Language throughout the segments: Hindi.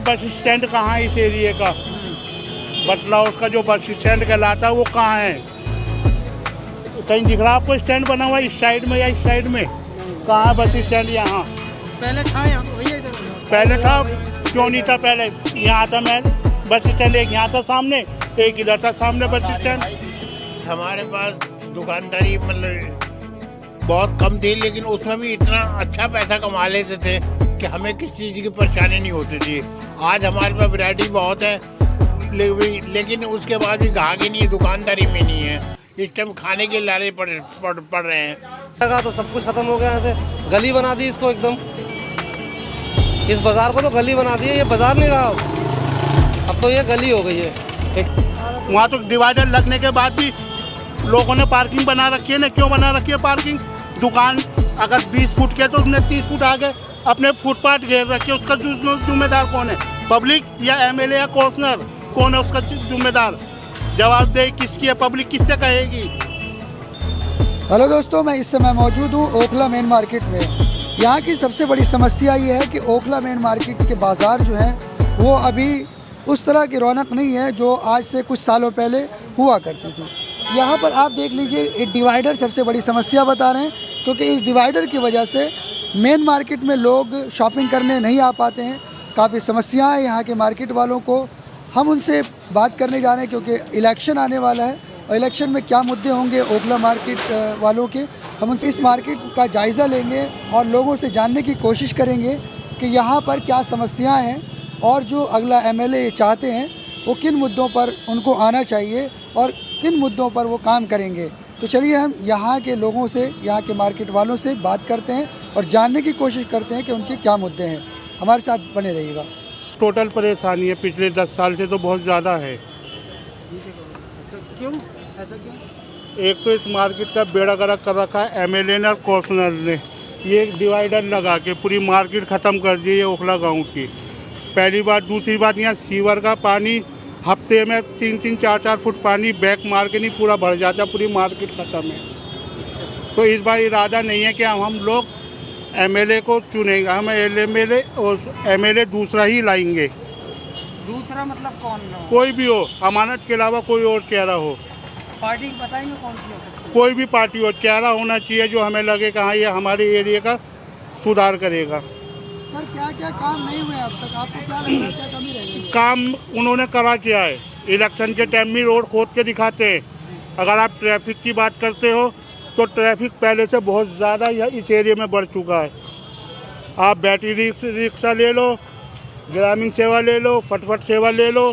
बस स्टैंड कहाँ है इस एरिए का? बटला उसका जो बस स्टैंड कहलाता है वो कहाँ है? कहीं दिख रहा आपको स्टैंड बना हुआ इस साइड में या इस साइड में? कहाँ है बस स्टैंड? यहाँ पहले था, यहाँ भैया इधर पहले था, क्यों नहीं था पहले? यहाँ था मैं बस स्टैंड, एक यहाँ था सामने, एक इधर था सामने बस स्टैंड। हमारे पास दुकानदारी मतलब बहुत कम थी, लेकिन उसमें भी इतना अच्छा पैसा कमा लेते थे कि हमें किसी चीज़ की परेशानी नहीं होती थी। आज हमारे पास वैरायटी बहुत है, लेकिन उसके बाद भी ग्राहक ही नहीं है, दुकानदारी में नहीं है। इस टाइम खाने के लाले पड़ रहे हैं। लगा तो सब कुछ खत्म हो गया, यहाँ से गली बना दी इसको एकदम। इस बाजार को तो गली बना दी है, ये बाजार नहीं रहा अब तो ये गली हो गई है। वहाँ तो डिवाइडर लगने के बाद भी लोगों ने पार्किंग बना रखी है ना। क्यों बना रखी है पार्किंग? दुकान अगर 20 फुट के तो उसने 30 फुट आगे अपने फुटपाथ घेर रखे। उसका जिम्मेदार कौन है? पब्लिक या एमएलए या कौंसलर? कौन है उसका जिम्मेदार? जवाबदेही किसकी है? पब्लिक किससे कहेगी? हेलो दोस्तों, मैं इस समय मौजूद हूँ ओखला मेन मार्केट में। यहाँ की सबसे बड़ी समस्या ये है कि ओखला मेन मार्केट के बाज़ार जो हैं वो अभी उस तरह की रौनक नहीं है जो आज से कुछ सालों पहले हुआ करती थी। यहाँ पर आप देख लीजिए, ये डिवाइडर सबसे बड़ी समस्या बता रहे हैं, क्योंकि इस डिवाइडर की वजह से मेन मार्केट में लोग शॉपिंग करने नहीं आ पाते हैं। काफ़ी समस्याएं हैं यहाँ के मार्केट वालों को। हम उनसे बात करने जा रहे हैं क्योंकि इलेक्शन आने वाला है और इलेक्शन में क्या मुद्दे होंगे ओखला मार्केट वालों के, हम उनसे इस मार्केट का जायज़ा लेंगे और लोगों से जानने की कोशिश करेंगे कि यहाँ पर क्या समस्याएं हैं और जो अगला एमएलए चाहते हैं वो किन मुद्दों पर उनको आना चाहिए और किन मुद्दों पर वो काम करेंगे। तो चलिए हम यहाँ के लोगों से, यहाँ के मार्केट वालों से बात करते हैं और जानने की कोशिश करते हैं कि उनके क्या मुद्दे हैं। हमारे साथ बने रहिएगा। टोटल परेशानी है पिछले 10 साल से तो बहुत ज़्यादा है। क्यों ऐसा क्यों? एक तो इस मार्केट का बेड़ा गर्क कर रखा है एमएलए ने और कौंसलर ने। ये डिवाइडर लगा के पूरी मार्केट ख़त्म कर दी है ओखला गांव की। पहली बात। दूसरी बात, यहाँ सीवर का पानी हफ्ते में 3-3, 4-4 फुट पानी बैक मार के नहीं पूरा भर जाता, पूरी मार्केट ख़त्म है। तो इस बार इरादा नहीं है कि हम लोग एमएलए को चुनेंगे, हम एमएलए दूसरा ही लाएंगे। दूसरा मतलब कौन? कोई भी हो, अमानत के अलावा कोई और चेहरा हो। पार्टी बताएंगे कौन सी हो सकती है? कोई भी पार्टी हो, चेहरा होना चाहिए जो हमें लगे कि हाँ ये हमारे एरिया का सुधार करेगा। सर क्या क्या काम नहीं हुए अब तक? आपको क्या लग रहा है, क्या कमी रह गई? काम उन्होंने करा क्या है? इलेक्शन के टाइम में रोड खोद के दिखाते हैं। अगर आप ट्रैफिक की बात करते हो तो ट्रैफिक पहले से बहुत ज़्यादा इस एरिया में बढ़ चुका है। आप बैटरी रिक्शा ले लो, ग्रामीण सेवा ले लो, फटफट सेवा ले लो।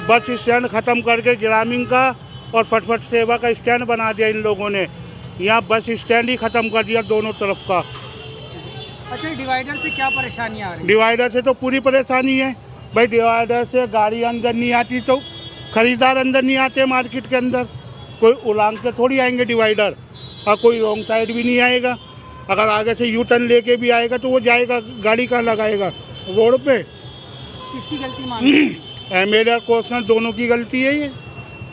बस स्टैंड ख़त्म करके ग्रामीण का और फटफट सेवा का स्टैंड बना दिया इन लोगों ने। यहाँ बस स्टैंड ही ख़त्म कर दिया दोनों तरफ का। अच्छा, डिवाइडर से क्या परेशानी आ रही है? डिवाइडर से तो पूरी परेशानी है भाई। डिवाइडर से गाड़ी अंदर नहीं आती तो खरीदार अंदर नहीं आते मार्केट के अंदर। कोई उलांग के थोड़ी आएंगे डिवाइडर, और कोई रॉन्ग साइड भी नहीं आएगा। अगर आगे से यू टर्न लेके भी आएगा तो वो जाएगा, गाड़ी कहाँ लगाएगा? रोड पे। किसकी गलती मानते हैं? एमएलए और कौंसलर दोनों की गलती है ये।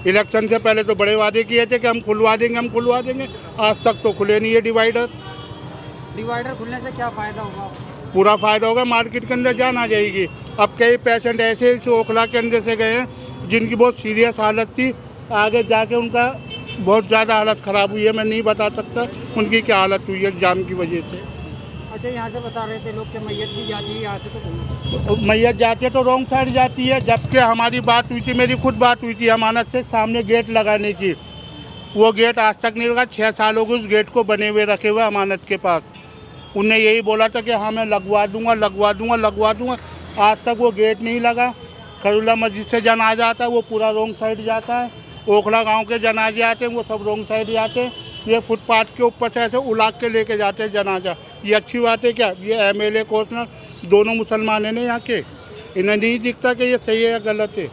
इलेक्शन से पहले तो बड़े वादे किए थे कि हम खुलवा देंगे, आज तक तो खुले नहीं है डिवाइडर। डिवाइडर खुलने से क्या फ़ायदा होगा? पूरा फ़ायदा होगा, मार्केट के अंदर जान आ जाएगी। अब कई पेशेंट ऐसे इस ओखला के अंदर से गए हैं जिनकी बहुत सीरियस हालत थी, आगे जाके उनका बहुत ज़्यादा हालत ख़राब हुई है। मैं नहीं बता सकता उनकी क्या हालत हुई है जाम की वजह से। अच्छा, यहाँ से बता रहे थे लोग कि मैयत भी जाती है यहाँ से, तो मैयत जाती है तो रॉन्ग साइड जाती है। जबकि हमारी बात हुई थी, मेरी खुद बात हुई थी अमानत से, सामने गेट लगाने की। वो गेट आज तक नहीं लगा। 6 साल हो गए उस गेट को बने हुए रखे हुए अमानत के पास। उनने यही बोला था कि हाँ मैं लगवा दूंगा। आज तक वो गेट नहीं लगा। खरुल्ला मस्जिद से जनाजा आता है वो पूरा रॉन्ग साइड जाता है। ओखला गांव के जनाजे आते हैं वो सब रॉन्ग साइड जाते हैं। ये फुटपाथ के ऊपर से ऐसे उलाक के लेके जाते हैं जनाजा। ये अच्छी बात है क्या? ये एमएलए कौंसलर दोनों मुसलमान हैं ना यहाँ के, इन्हें नहीं दिखता कि ये सही है या गलत है।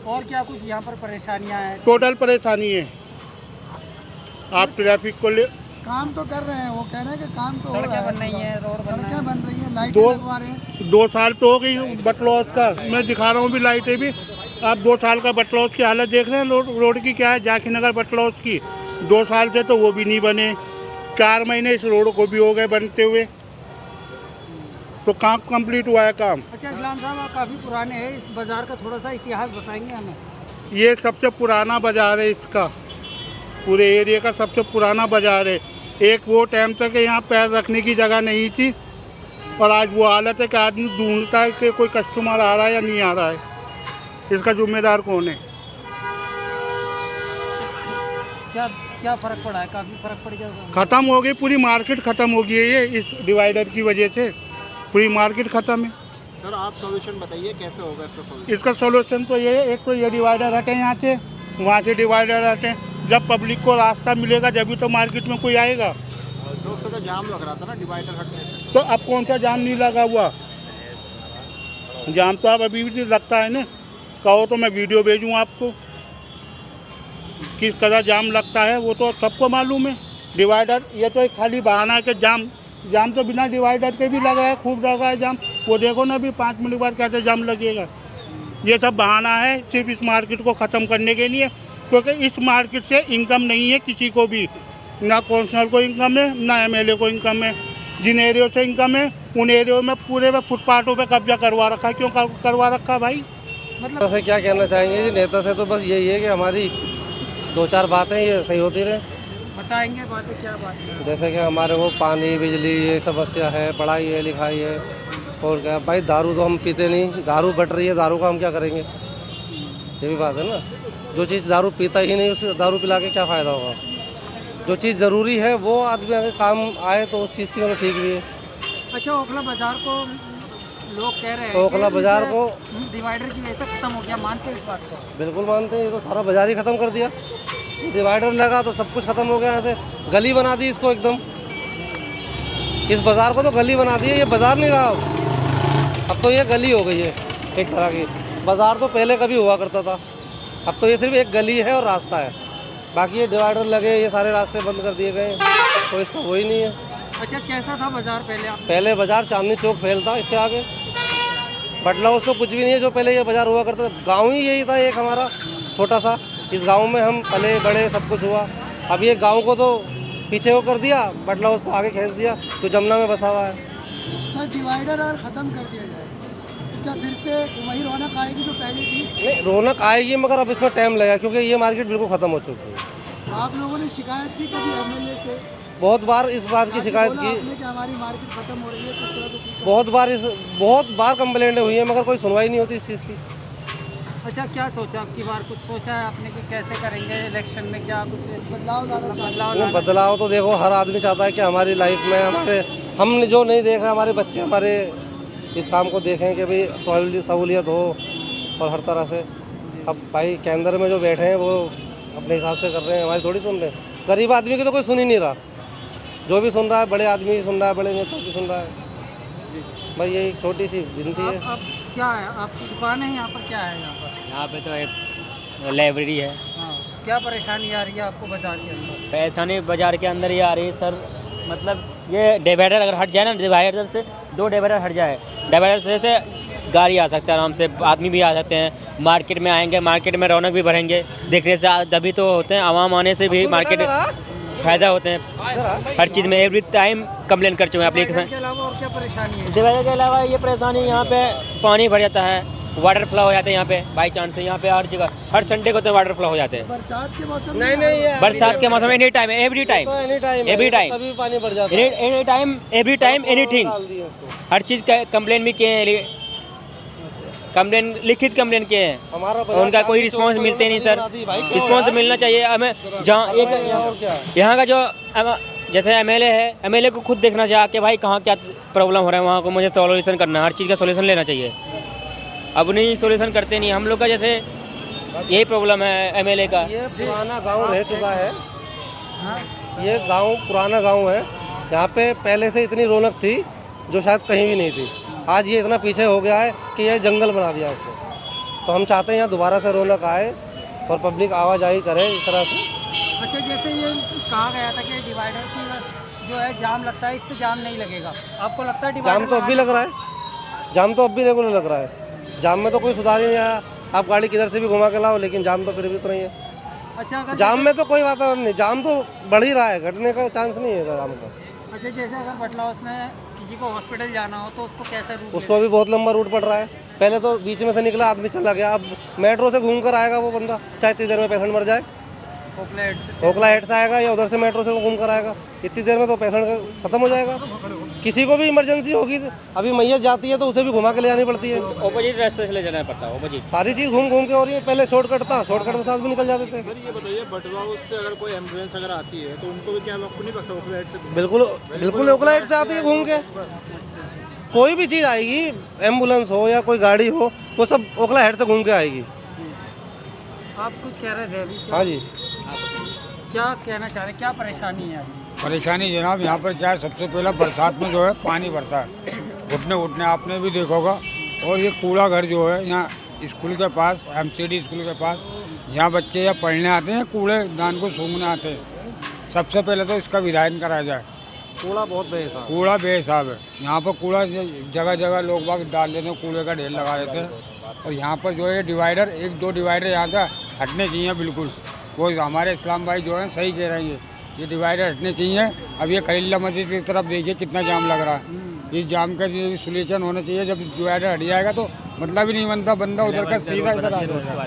और क्या कुछ यहाँ पर परेशानियाँ हैं? टोटल परेशानी है। आप ट्रैफिक को ले काम तो कर रहे हैं, वो कह रहे हैं कि काम तो हो रहा सड़कें है, बन रही हैं, रोड बन रहे सड़कें हैं। बन रही हैं, लाइटें लगवा रहे हैं। 2 साल तो हो गई बटलौज का, मैं दिखा रहा हूँ भी लाइटें भी। आप 2 साल का बटलौज की हालत देख रहे हैं रोड की क्या है, जाखी नगर बटलौज की। 2 साल से तो वो भी नहीं बने, 4 महीने इस रोड को भी हो गए बनते हुए। तो कहाँ कंप्लीट हुआ है काम? अच्छा इस्लाम साहब, आप काफ़ी पुराने हैं, इस बाज़ार का थोड़ा सा इतिहास बताएंगे हमें? ये सबसे पुराना बाज़ार है इसका, पूरे एरिया का सबसे पुराना बाज़ार है। एक वो टाइम तक यहाँ पैर रखने की जगह नहीं थी और आज वो हालत है कि आदमी ढूंढता है कि कोई कस्टमर आ रहा है या नहीं आ रहा है। इसका जिम्मेदार कौन है? क्या क्या फ़र्क पड़ा है? काफ़ी फ़र्क पड़ गया होगा। ख़त्म हो गई पूरी मार्केट, ख़त्म हो गई है ये इस डिवाइडर की वजह से, पूरी मार्केट ख़त्म है। सर आप सॉल्यूशन बताइए कैसे होगा इसका सॉल्यूशन? इसका सोल्यूशन तो ये है, एक तो ये डिवाइडर हटे यहाँ से, वहाँ से डिवाइडर हटे। जब पब्लिक को रास्ता मिलेगा जब तो मार्केट में कोई आएगा। लोग से तो जाम लग रहा था ना डिवाइडर हटने से। तो अब कौन सा जाम नहीं लगा हुआ? जाम तो अब अभी भी लगता है ना। कहो तो मैं वीडियो भेजूँ आपको, किस कदर जाम लगता है वो तो सबको मालूम है। डिवाइडर ये तो एक खाली बहाना है कि जाम तो बिना डिवाइडर के भी लग रहा है, खूब लग रहा है जाम। वो देखो ना अभी 5 मिनट बाद कैसे जाम लगेगा। ये सब बहाना है सिर्फ इस मार्केट को ख़त्म करने के लिए, क्योंकि इस मार्केट से इनकम नहीं है किसी को भी, ना काउंसलर को इनकम है ना एमएलए को इनकम है। जिन एरियो से इनकम है उन एरियो में पूरे में फुटपाथों पे कब्जा करवा रखा है। क्यों करवा रखा है भाई? मतलब से क्या कहना चाहेंगे जी? नेता से तो बस यही है कि हमारी 2-4 बातें ये सही होती रहे। बताएंगे बातें, क्या बात है? जैसे कि हमारे को पानी बिजली ये समस्या है, पढ़ाई है लिखाई है, और क्या भाई दारू तो हम पीते नहीं, दारू बट रही है, दारू का हम क्या करेंगे? ये भी बात है ना। जो चीज़ दारू पीता ही नहीं उसे दारू पिला के क्या फ़ायदा होगा? जो चीज़ ज़रूरी है वो आदमी अगर काम आए तो उस चीज़ की तो ठीक भी है। अच्छा ओखला बाज़ार को लोग कह रहे हैं ओखला कि बाज़ार को डिवाइडर की वजह से ख़त्म हो गया, मानते हैं इस बात को? बिल्कुल मानते हैं, ये तो सारा बाज़ार ही ख़त्म कर दिया। डिवाइडर लगा तो सब कुछ ख़त्म हो गया। यहाँ से गली बना दी इसको एकदम, इस बाज़ार को तो गली बना दी है। ये बाज़ार नहीं रहा अब तो ये गली हो गई है एक तरह की। बाज़ार तो पहले कभी हुआ करता था, अब तो ये सिर्फ एक गली है और रास्ता है। बाकी ये डिवाइडर लगे, ये सारे रास्ते बंद कर दिए गए, तो इसका वो ही नहीं है। अच्छा कैसा था बाज़ार पहले? आप पहले बाज़ार चांदनी चौक फैलता, इसके आगे बटलाउस तो कुछ भी नहीं है जो पहले ये बाज़ार हुआ करता था। गाँव ही यही था एक हमारा छोटा सा, इस गांव में हम पले बड़े सब कुछ हुआ। अब ये गांव को तो पीछे वो कर दिया, बटलाउस को आगे खींच दिया, तो जमुना में बसा हुआ है। सर डिवाइडर और ख़त्म कर दिया जाए तो क्या फिर से वही रौनक आएगी जो पहले थी? नहीं, रौनक आएगी मगर अब इसमें टाइम लगेगा, क्योंकि ये मार्केट बिल्कुल ख़त्म हो चुकी है। आप लोगों ने शिकायत की कभी एमएलए से? बहुत बार इस बात की शिकायत बोला की, आपने कि हमारी मार्केट ख़त्म हो रही है, किस तरह से ठीक है? बहुत बार कंप्लेंटें हुई है मगर कोई सुनवाई नहीं होती इस चीज़ की। अच्छा क्या सोचा अब की बार? कुछ सोचा है आपने कि कैसे करेंगे इलेक्शन में? क्या कुछ बदलाव लाना चाहिए। बदलाव? बदलाव तो देखो हर आदमी चाहता है कि हमारी लाइफ में हम जो नहीं देख रहे हमारे बच्चे हमारे इस काम को देखें कि भाई सहूलियत हो और हर तरह से। अब भाई केंद्र में जो बैठे हैं वो अपने हिसाब से कर रहे हैं, हमारी थोड़ी सुन रहे हैं। गरीब आदमी की तो कोई सुन ही नहीं रहा, जो भी सुन रहा है बड़े आदमी की सुन रहा है, बड़े नेता की सुन रहा है। भाई ये एक छोटी सी विनती है। आप क्या है, आपकी दुकान है यहाँ पर? क्या है यहाँ पर? यहाँ पे तो एक लाइब्रेरी है। हाँ, क्या परेशानी आ रही है आपको बाज़ार के अंदर? परेशानी बाज़ार के अंदर ही आ रही है सर। मतलब ये डिवाइडर अगर हट जाए ना, डिवाइडर से 2 डिवाइडर हट जाए, डिवाइडर से गाड़ी आ सकता है आराम से, आदमी भी आ सकते हैं, मार्केट में आएंगे, मार्केट में रौनक भी बढ़ेंगे। देखने से तभी तो होते हैं, आवाम आने से भी मार्केट फ़ायदा होते हैं। हर चीज़ में एवरी टाइम कंप्लेन कर चुके हैं एप्लीकेशन। के अलावा और क्या परेशानी है? डिवाइडर के अलावा ये परेशानी, यहाँ पे पानी भर जाता है, वाटर फ्लो हो जाते हैं यहाँ पे बाई चांस से। यहाँ पे हर जगह हर संडे को तो वाटर फ्लो हो जाते हैं। बरसात के मौसम नहीं बरसात के मौसम में any time, every time, every time, कभी पानी भर जाता है। Any time, every time, anything, हर चीज़ का कंप्लेन भी किए हैं, कंप्लेन लिखित कंप्लेन किए हैं, हमारा उनका कोई रिस्पांस मिलते नहीं सर। रिस्पांस मिलना चाहिए हमें। जहाँ एक यहाँ का जो जैसे एमएलए है, एमएलए को खुद देखना चाहिए कि भाई कहाँ क्या प्रॉब्लम हो रहा है, वहाँ को मुझे सॉल्यूशन करना है, हर चीज़ का सॉल्यूशन लेना चाहिए। अब नहीं सॉल्यूशन करते नहीं हम लोग का, जैसे यही प्रॉब्लम है एमएलए का। ये पुराना गांव रह चुका है, ये गांव पुराना गांव है। यहाँ पे पहले से इतनी रौनक थी जो शायद कहीं भी नहीं थी। आज ये इतना पीछे हो गया है कि ये जंगल बना दिया इसको। तो हम चाहते हैं यहाँ दोबारा से रौनक आए और पब्लिक आवाजाही करे इस तरह से। अच्छा जैसे ये कहा गया था कि डिवाइडर की जो है जाम लगता है, इससे जाम नहीं लगेगा, आपको लगता है? जाम तो अब भी लग रहा है, जाम तो अब भी रेगुलर लग रहा है। जाम में तो कोई सुधार ही नहीं आया। आप गाड़ी किधर से भी घुमा के लाओ लेकिन जाम तो फिर भी उतना ही है। अच्छा अगर जाम में तो कोई वातावरण नहीं, जाम तो बढ़ ही रहा है, घटने का चांस नहीं है जाम का। अच्छा जैसे अगर बटला उसमें किसी को हॉस्पिटल जाना हो तो उसको कैसे रूट उसको भी बहुत लंबा रूट पड़ रहा है। पहले तो बीच में से निकला आदमी चला गया, अब मेट्रो से घूम कर आएगा वो बंदा, चाहे इतनी देर में पेशेंट मर जाए। ओखला हेड से आएगा या उधर से मेट्रो से घूम कर आएगा, इतनी देर में तो पेशेंट खत्म हो जाएगा। किसी को भी इमरजेंसी होगी, अभी मैयत जाती है तो उसे भी घुमा के ले आनी पड़ती है। ऑपोजिट रास्ते से ले जाना पड़ता है, ऑपोजिट। सारी चीज़ घूम घूम के हो रही है। पहले शॉर्टकट था, शॉर्टकट के साथ भी निकल जाते थे। सर ये बताइए, बटवा उससे अगर कोई एम्बुलेंस अगर आती है तो उनको भी क्या आपको नहीं पता ओखला हेड से? बिल्कुल बिल्कुल ओखला हेड से आती है घूम के। कोई भी चीज़ आएगी, एम्बुलेंस हो या कोई गाड़ी हो, वो सब ओखला हेड से घूम के आएगी। आप कुछ कह रहे थे अभी? हाँ जी। क्या कहना चाह रहे, क्या परेशानी है अभी? परेशानी जनाब यहाँ पर क्या है, सबसे पहला बरसात में जो है पानी भरता है, घुटने उठने आपने भी देखा होगा। और ये कूड़ा घर जो है यहाँ स्कूल के पास, MCD स्कूल के पास, यहाँ बच्चे या पढ़ने आते हैं, कूड़े दान को सूंघने आते हैं। सबसे पहले तो इसका विधायन कराया जाए। कूड़ा बहुत बेहिसाब, कूड़ा बेहिसाब है यहाँ पर। कूड़ा जगह जगह लोग बाग डाल देते हैं, कूड़े का ढेर लगा देते हैं। और यहाँ पर जो है डिवाइडर, 1-2 डिवाइडर यहाँ का हटने चाहिए बिल्कुल। वो हमारे इस्लाम भाई जो है सही कह रहे हैं, ये डिवाइडर हटने चाहिए। अब ये खलीला मस्जिद की तरफ देखिए कितना जाम लग रहा है। इस जाम का जो सोल्यूशन होना चाहिए। जब डिवाइडर हट जाएगा तो मतलब ही नहीं बनता, बंदा उधर का सीधा इधर आ जाएगा,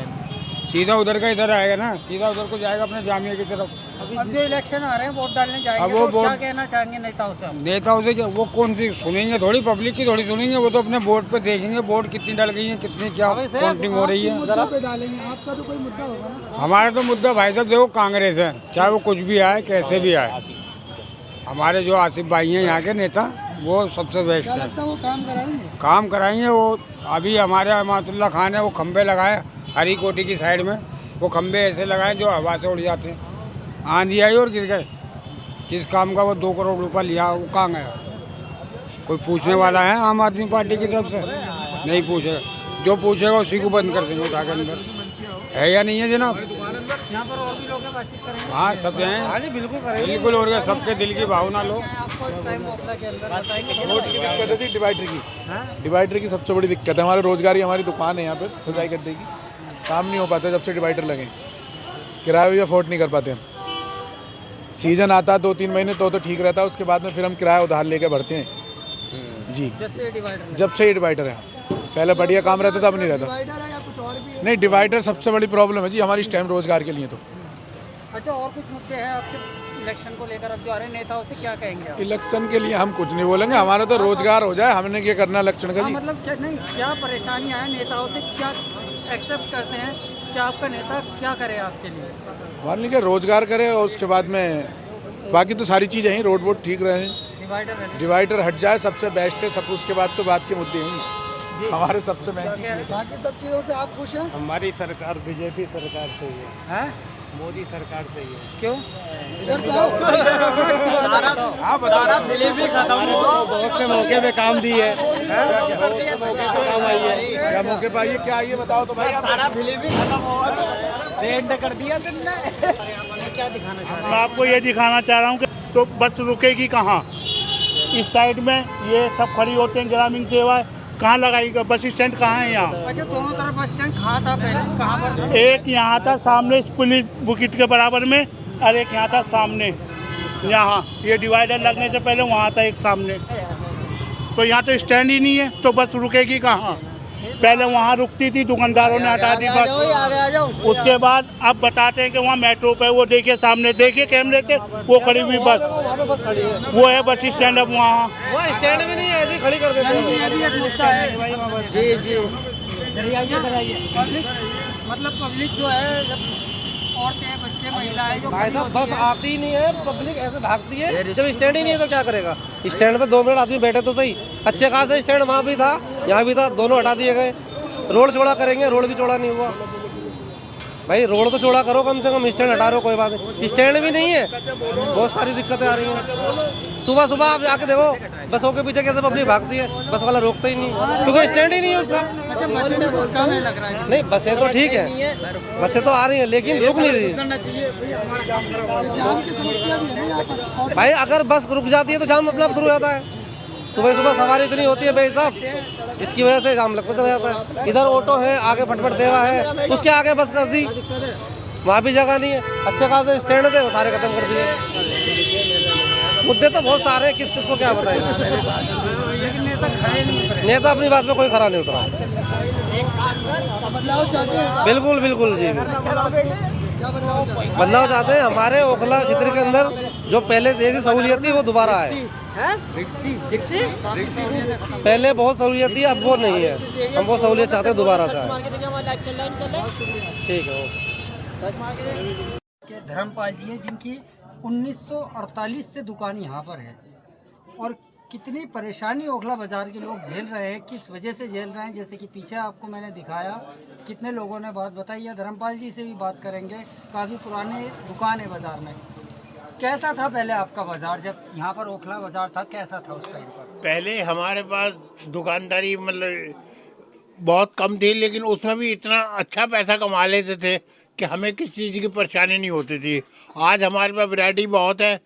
सीधा उधर का इधर आएगा ना, सीधा उधर को जाएगा अपने जामिया की तरफ। अब जो इलेक्शन आ रहे हैं, वोट डालने जाएंगे, अब वो तो क्या कहना चाहेंगे नेताओं से? नेताओं से क्या, वो कौन सी सुनेंगे, थोड़ी पब्लिक की थोड़ी सुनेंगे। वो तो अपने वोट पे देखेंगे वोट कितनी डल गई है, कितनी क्या काउंटिंग हो रही है। पे डालेंगे, आपका तो कोई मुद्दा होगा ना? हमारा तो मुद्दा भाई साहब देखो कांग्रेस है, चाहे वो कुछ भी आए कैसे भी आए। हमारे जो आसिफ भाई हैं यहाँ के नेता, वो सबसे बेस्ट है। लगता है वो काम कराएंगे? काम कराएंगे वो। अभी हमारे अमातुल्ला खान है, वो खंबे लगाए हरी कोटी की साइड में, वो खंबे ऐसे लगाए जो हवा से उड़ जाते हैं। आंधी आई और गिर गए। किस काम का वो 2 करोड़ रुपया लिया, वो कहाँ गया? कोई पूछने वाला है आम आदमी पार्टी की तरफ से? नहीं पूछेगा। जो पूछेगा उसी को बंद कर देंगे उठा के अंदर। है या नहीं है जनाब? यहाँ पर और भी लोग हैं, बातचीत करेंगे। हाँ सब हैं। हाँ जी बिल्कुल करेंगे। बिल्कुल। और क्या, सबके दिल की भावना लो। आपको इस टाइम ओखला के अंदर बताएंगे रोड की दिक्कत है, डिवाइडर की सबसे बड़ी दिक्कत है। हमारे रोजगारी, हमारी दुकान है यहाँ पे खुदाई गद्दे की, काम नहीं हो पाता जब से डिवाइडर लगे। किराया भी अफोर्ड नहीं कर पाते हम। सीजन आता है 2-3 महीने तो ठीक रहता है, उसके बाद में फिर हम किराया उधार लेके भरते हैं जी। जब से ये डिवाइडर है, पहले बढ़िया काम रहता था, अब नहीं रहता। डिवाइडर है या कुछ और भी है? नहीं, डिवाइडर सबसे बड़ी प्रॉब्लम है जी हमारी इस टाइम रोजगार के लिए। तो अच्छा, और कुछ मुद्दे हैं आपके इलेक्शन को लेकर? अब जो आ रहे हैं, नेताओं से क्या कहेंगे आप? इलेक्शन के लिए हम कुछ नहीं बोलेंगे, हमारा तो रोजगार हो जाए, हमने क्या करना इलेक्शन का हाँ, जी। मतलब क्या नहीं, क्या परेशानियाँ हैं नेताओं से, क्या एक्सेप्ट करते हैं? क्या आपका नेता क्या करे आपके लिए? मान लीजिए रोजगार करे और उसके बाद में बाकी तो सारी चीज़ें हैं, रोड वोड ठीक रहे, डिवाइडर हट जाए सबसे बेस्ट है सब। उसके बाद तो बात के मुद्दे हैं हमारे सबसे मेन चीज़ है। बाकी सब चीज़ों से आप खुश हैं? हमारी सरकार बीजेपी सरकार से ही है, हैं? मोदी सरकार से ही है। क्यों? इधर तो आओ। सारा डिलीवरी खत्म हो, बहुत से मौके पे काम दी है, काम आई है। क्या मौके पर आइए, क्या आइए बताओ तो भाई। सारा डिलीवरी खत्म हुआ तो एंड कर दिया तुमने। क्या दिखाना चाह रहे मैं आपको ये दिखाना चाह रहा हूँ कि तो बस रुकेगी कहाँ। इस साइड में ये सब खड़ी होते हैं, ग्रामीण सेवा कहाँ लगाएगा? बस स्टैंड कहाँ है यहाँ? हैं? अच्छा, दोनों तरफ बस स्टैंड कहाँ था पहले, कहाँ पर था? एक यहाँ था सामने पुलिस बुकिट के बराबर में, और एक यहाँ था सामने यहाँ। ये डिवाइडर लगने से पहले वहाँ था एक सामने। तो यहाँ तो स्टैंड ही नहीं है, तो बस रुकेगी कहाँ? पहले वहाँ रुकती थी, दुकानदारों ने हटा दी बस। उसके बाद अब बताते हैं कि वहाँ मेट्रो पे, वो देखिए सामने, देखिए कैमरे से वो खड़ी हुई बस, वो है बस स्टैंड। अब वहाँ वो स्टैंड भी नहीं है, ऐसे ही खड़ी कर देते हैं। ये भी एक मुद्दा है जी जी। पब्लिक, मतलब पब्लिक जो है, जब औरतें, बच्चे, महिलाएं जो भाई साहब बस आती ही नहीं है, पब्लिक ऐसे भागती है। जब स्टैंड ही नहीं है तो क्या करेगा? स्टैंड पे 2 मिनट आदमी बैठे तो सही। अच्छे खासे स्टैंड वहाँ भी था, यहाँ भी था, दोनों हटा दिए गए। रोड चौड़ा करेंगे, रोड भी चौड़ा नहीं हुआ। भाई रोड तो चौड़ा करो कम से कम, स्टैंड हटा रहे हो कोई बात नहीं, स्टैंड भी नहीं है। बहुत सारी दिक्कतें आ रही हैं। सुबह सुबह आप जाके देखो बसों के पीछे कैसे पब्लिक भागती है, बस वाला रोकता ही नहीं क्योंकि स्टैंड ही नहीं है उसका। अच्छा, बसें में बहुत कम है लग रहा है। नहीं बसें तो ठीक है, बसें तो आ रही हैं लेकिन रुक नहीं रही। जाम की समस्या भी है ना यहाँ पर? और भाई अगर बस रुक जाती है तो जाम अपने आप शुरू हो जाता है। सुबह सुबह सवारी इतनी होती है बेहिसाब, जिसकी वजह से जाम लगता चला जाता है। इधर ऑटो है, आगे फटफट सेवा है, उसके आगे बस कर दी, वहाँ भी जगह नहीं है। अच्छे खासे स्टैंड थे, वो सारे खत्म कर दिए। मुद्दे तो बहुत सारे हैं, किस किस को क्या बताएंगे। नेता खड़े नहीं उतरे। नेता अपनी बात में कोई खरा नहीं उतरा। बदलाव चाहते हैं? बिल्कुल बिल्कुल जी, क्या बदलाव चाहते हैं? बदलाव चाहते हैं। हमारे ओखला क्षेत्र के अंदर जो पहले जैसी सहूलियत थी वो दोबारा आए। पहले बहुत सहूलियत थी, अब वो नहीं है। हम वो सहूलियत चाहते हैं दोबारा से आए। ठीक है, ओके। के धर्मपाल जी हैं जिनकी 1948 से दुकान यहाँ पर है, और कितनी परेशानी ओखला बाज़ार के लोग झेल रहे हैं, किस वजह से झेल रहे हैं, जैसे कि पीछे आपको मैंने दिखाया कितने लोगों ने बात बताई है। धर्मपाल जी से भी बात करेंगे। काफ़ी पुराने दुकान है बाज़ार में। कैसा था पहले आपका बाज़ार, जब यहाँ पर ओखला बाज़ार था, कैसा था उस टाइम पर? पहले हमारे पास दुकानदारी बहुत कम थी, लेकिन उसमें भी इतना अच्छा पैसा कमा लेते थे कि हमें किसी चीज़ की परेशानी नहीं होती थी। आज हमारे पास वैरायटी बहुत है,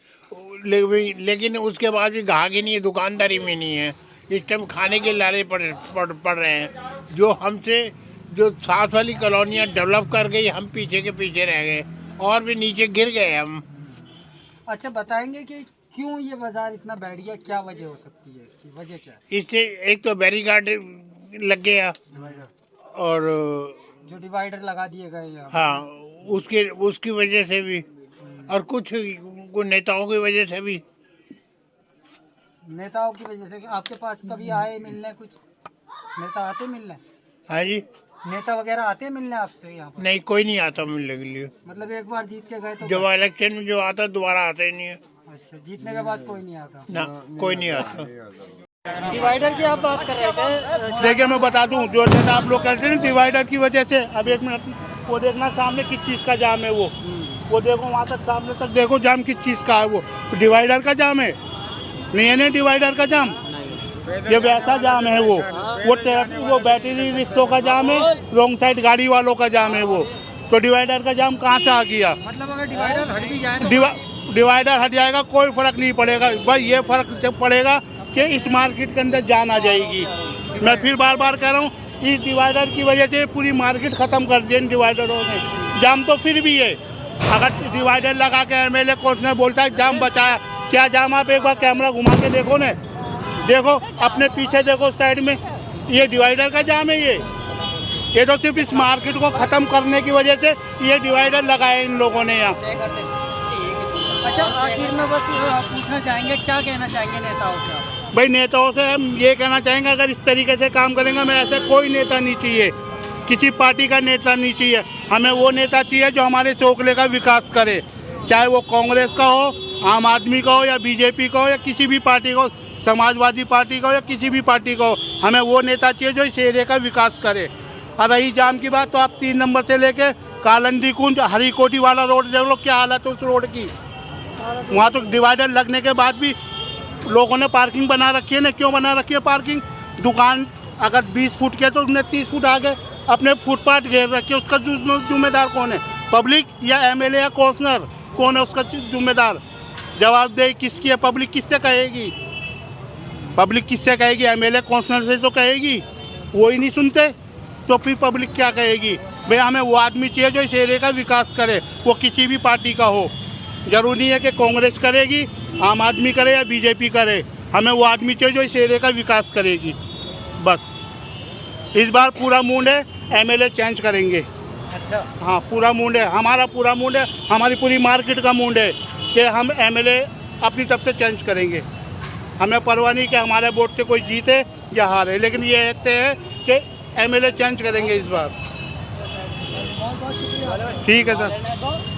लेकिन उसके बाद भी ग्राहक ही नहीं है, दुकानदारी में नहीं है। इस टाइम खाने के लाले पड़ रहे हैं। जो हमसे जो साथ वाली कॉलोनियाँ डेवलप कर गई, हम पीछे के पीछे रह गए और भी नीचे गिर गए हम। अच्छा, बताएंगे कि क्यों ये बाज़ार इतना बैठ गया, क्या वजह हो सकती है, इसकी वजह क्या है? इससे एक तो बैरिकाड लग गया, और जो डिवाइडर लगा दिए गए यहाँ। हाँ, उसकी वजह से भी, और कुछ नेताओं की वजह से भी। नेताओं की वजह से? आपके पास कभी आए मिलने, कुछ नेता आते मिलने? हाँ जी, नेता वगैरह आते मिलने आपसे यहाँ पर? नहीं, कोई नहीं आता मिलने के लिए। मतलब एक बार जीत के गए तो? जब इलेक्शन में जो आता दोबारा आता ही नहीं है। अच्छा, जीतने के बाद कोई नहीं आता? ना, कोई नहीं आता। डिवाइडर की आप बात कर रहे थे। देखिए, मैं बता दूं, जो जैसा आप लोग कहते हैं ना डिवाइडर की वजह से, अब एक मिनट, वो देखना सामने किस चीज़ का जाम है। वो देखो वहाँ तक, सामने तक देखो जाम किस चीज़ का है। वो डिवाइडर का जाम है, नहीं है ना डिवाइडर का जाम, ये वैसा जाम है। वो बैटरी रिक्शों का जाम है, रॉन्ग साइड गाड़ी वालों का जाम है वो। तो डिवाइडर का जाम कहाँ से आ गया? मतलब अगर डिवाइडर हट भी जाए तो? डिवाइडर हट जाएगा कोई फर्क नहीं पड़ेगा भाई। ये फर्क जब पड़ेगा कि इस मार्केट के अंदर जान आ जाएगी। मैं फिर बार बार कह रहा हूँ, इस डिवाइडर की वजह से पूरी मार्केट ख़त्म कर दी इन डिवाइडरों ने। जाम तो फिर भी है, अगर डिवाइडर लगा के एमएलए कोर्ट ने बोलता है जाम बचाया, क्या जाम? आप एक बार कैमरा घुमा के देखो ने, देखो अपने पीछे देखो साइड में, ये डिवाइडर का जाम है। ये तो सिर्फ इस मार्केट को ख़त्म करने की वजह से ये डिवाइडर लगाए इन लोगों ने यहाँ। अच्छा, आखिर में बस पूछना चाहेंगे, क्या कहना चाहेंगे नेताओं से? भाई नेताओं से हम ये कहना चाहेंगे, अगर इस तरीके से काम करेंगे, हमें ऐसा कोई नेता नहीं चाहिए, किसी पार्टी का नेता नहीं चाहिए। हमें वो नेता चाहिए जो हमारे ओखले का विकास करे, चाहे वो कांग्रेस का हो, आम आदमी का हो, या बीजेपी का हो, या किसी भी पार्टी का हो, समाजवादी पार्टी का हो, या किसी भी पार्टी का हो। हमें वो नेता चाहिए जो इस एरिया का विकास करे। और रही जाम की बात, तो आप 3 नंबर से लेके कालंदी कुंज हरीकोटी वाला रोड देख लो, क्या हालत है उस रोड की। वहाँ तो डिवाइडर लगने के बाद भी लोगों ने पार्किंग बना रखी है ना। क्यों बना रखी है पार्किंग? दुकान अगर 20 फुट के तो उसने 30 फुट आगे अपने फुटपाथ घेर रखे। उसका जिम्मेदार कौन है? पब्लिक या एमएलए या कौंसलर? कौन है उसका जिम्मेदार? जवाबदेही किसकी है? पब्लिक किससे कहेगी? पब्लिक किससे कहेगी? एमएलए कौंसलर से तो कहेगी, वो ही नहीं सुनते, तो फिर पब्लिक क्या कहेगी? भाई हमें वो आदमी चाहिए जो इस एरिया का विकास करे, वो किसी भी पार्टी का हो। जरूरी है कि कांग्रेस करेगी, आम आदमी करे या बीजेपी करे, हमें वो आदमी चाहिए जो इस एरिया का विकास करेगी। बस इस बार पूरा मूड है, एमएलए चेंज करेंगे। अच्छा, हाँ, पूरा मूड है, हमारा पूरा मूड है, हमारी पूरी मार्केट का मूड है कि हम एमएलए अपनी तरफ से चेंज करेंगे। हमें परवाह नहीं कि हमारे वोट से कोई जीते या हारे, लेकिन ये तय है कि एमएलए चेंज करेंगे इस बार। ठीक है सर।